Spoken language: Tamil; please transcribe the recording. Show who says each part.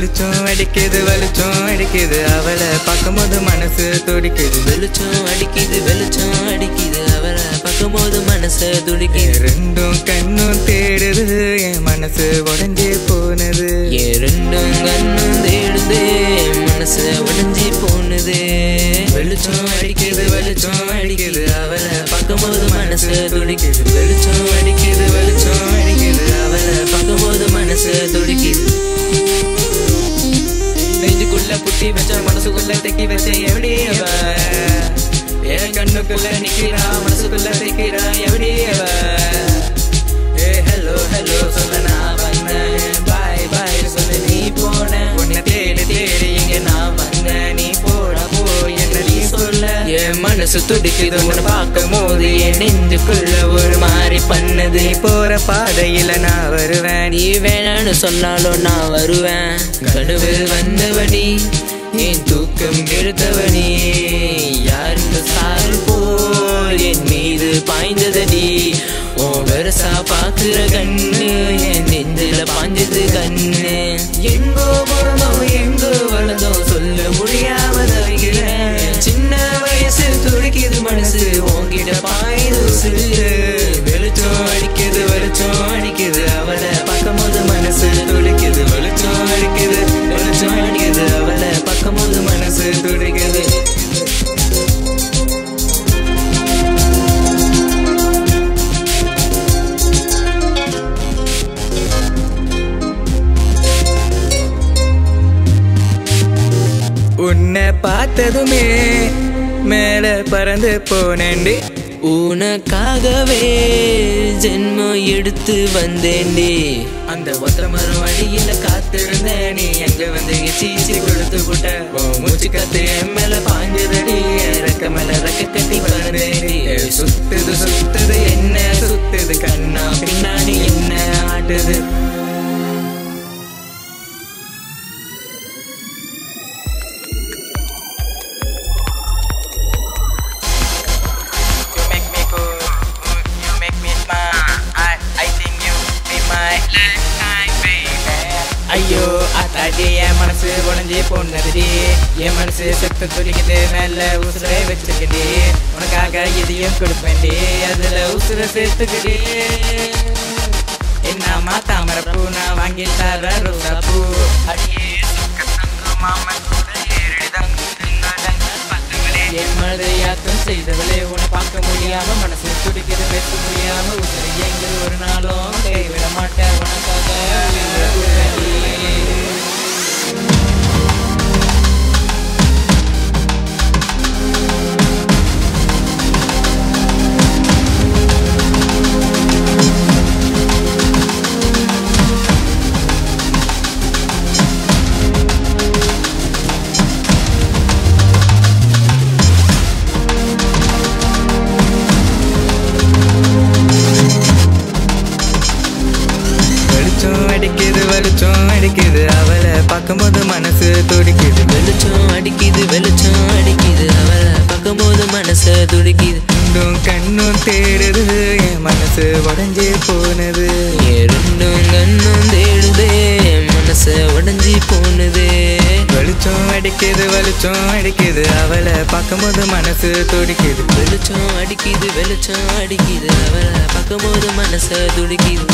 Speaker 1: வெளிச்சம் அடிக்குது வெளிச்சம் அடிக்குது அவளை பார்க்கும்போது மனசு துடிக்குது.
Speaker 2: வெளிச்சம் அடிக்குது வெளிச்சம் அடிக்குது அவளை பார்க்கும்போது மனசு துடிக்குது.
Speaker 1: ரெண்டும் கண்ணும் தேடுது என் மனசு உடஞ்சி போனது.
Speaker 2: ரெண்டும் கண்ணும் தேடுது என் மனசு உடஞ்சி போனது. வெளிச்சம் அடிக்குது வெளிச்சம் அடிக்குது அவளை பார்க்கும்போது மனசு துடிக்குது. வெளிச்சம் அடிக்குது வெளிச்சம் அடிக்குது அவளை பார்க்கும்போது மனசு துடிக்குது. நெஞ்சுக்குள்ள புட்டி வச்ச மனசுக்குள்ள தைக்கி வச்ச எப்படி அவ என் கண்ணுக்குள்ள நிக்கிறா மனசுக்குள்ள தைக்கிறா எப்படி அவ. ஹலோ ஹலோ சொல்ல நான் வந்தேன் பாய் பாய் சொல்ல நீ போன உன்னை தேடி தேடி இங்க நான் வந்தேன் நீ போட போ என்ன நீ சொல்ல. என் மனசு துடிக்குது உன்னை பார்க்கும் போது என் நெஞ்சுக்குள்ள ஒரு மாதிரி பண்ணது.
Speaker 1: போற பாதையில நான் வருவேன்
Speaker 2: நீ வேணான்னு சொன்னாலும் நான் வருவேன். கனவு வந்தவனி என் தூக்கம் கெடுத்தவனி யாருந்த சாறு போல் என் மீது பாய்ந்ததடி. ஓ பெருசா பாக்குற கண்ணு என் நெஞ்சில பாய்ந்தது கண்ணு. எங்கோ பிறந்தோம் எங்கோ வளர்ந்தோம் சொல்ல முடியாம தவிக்கிறேன். சின்ன வயசு துடிக்குது மனசு உன்கிட்ட பாயுது. வெளிச்சம் அடிக்குது வெளிச்சம் அடிக்குது அவளை பார்க்கும்போது மனசு துடிக்குது. வெளிச்சம் அடிக்குது வெளிச்சம் அடிக்குது அவளை பார்க்கும்போது மனசு துடிக்குது.
Speaker 1: உன்னை பார்த்ததுமே மேல பறந்து போனேண்டி.
Speaker 2: உனக்காகவே ஜென்மம் எடுத்து வந்தேன்டி.
Speaker 1: அந்த ஒத்த மரம் அடியில காத்திருந்தேன் நீ எங்க வந்து சீச்சி கொடுத்து விட்ட. மூச்சு கத்து என் மேல பாஞ்சதடி ரெக்க மேல ரெக்க கட்டி வளர்ந்தேடி. சுத்துது சுத்துது என்ன சுத்துது கண்ணா பின்னாடி என்ன ஆட்டுது. ஐயோ அத்தாடி என் மனசு உடஞ்சி போனதுடி. என் மனசு செத்து துடிக்குது மேல உசுரை வச்சிருக்கடி. உனக்காக இதையும் கொடுப்பேன்டி அதுல உசுரை சேர்த்துக்கடி. என்னம்மா தாமரை பூ நான் வாங்கி தர ரோசா பூ. அடியே என் மனதை யாத்தம் செய்தவளே உன்னை பார்க்க முடியாம மனசு துடிக்குது பேச முடியாம உசுரை எங்க ஒரு நாளும் கைவிட மாட்டேன் உனக்காக. வெளிச்சம் அடிக்குது அவளை பார்க்கும்போது மனசு துடிக்குது.
Speaker 2: வெளிச்சம் அடிக்குது வெளிச்சம் அடிக்குது அவளை பார்க்கும்போது மனசு துடிக்குது.
Speaker 1: ரெண்டும் கண்ணும் தேடுது என் மனசு உடஞ்சி போனது.
Speaker 2: ரெண்டும் கண்ணும் தேடுது என் மனசு உடஞ்சி போனது.
Speaker 1: வெளிச்சம் அடிக்குது வெளிச்சம் அடிக்குது அவளை பார்க்கும்போது மனசு துடிக்குது.
Speaker 2: வெளிச்சம் அடிக்குது வெளிச்சம் அடிக்குது அவளை பார்க்கும்போது மனசு துடிக்குது.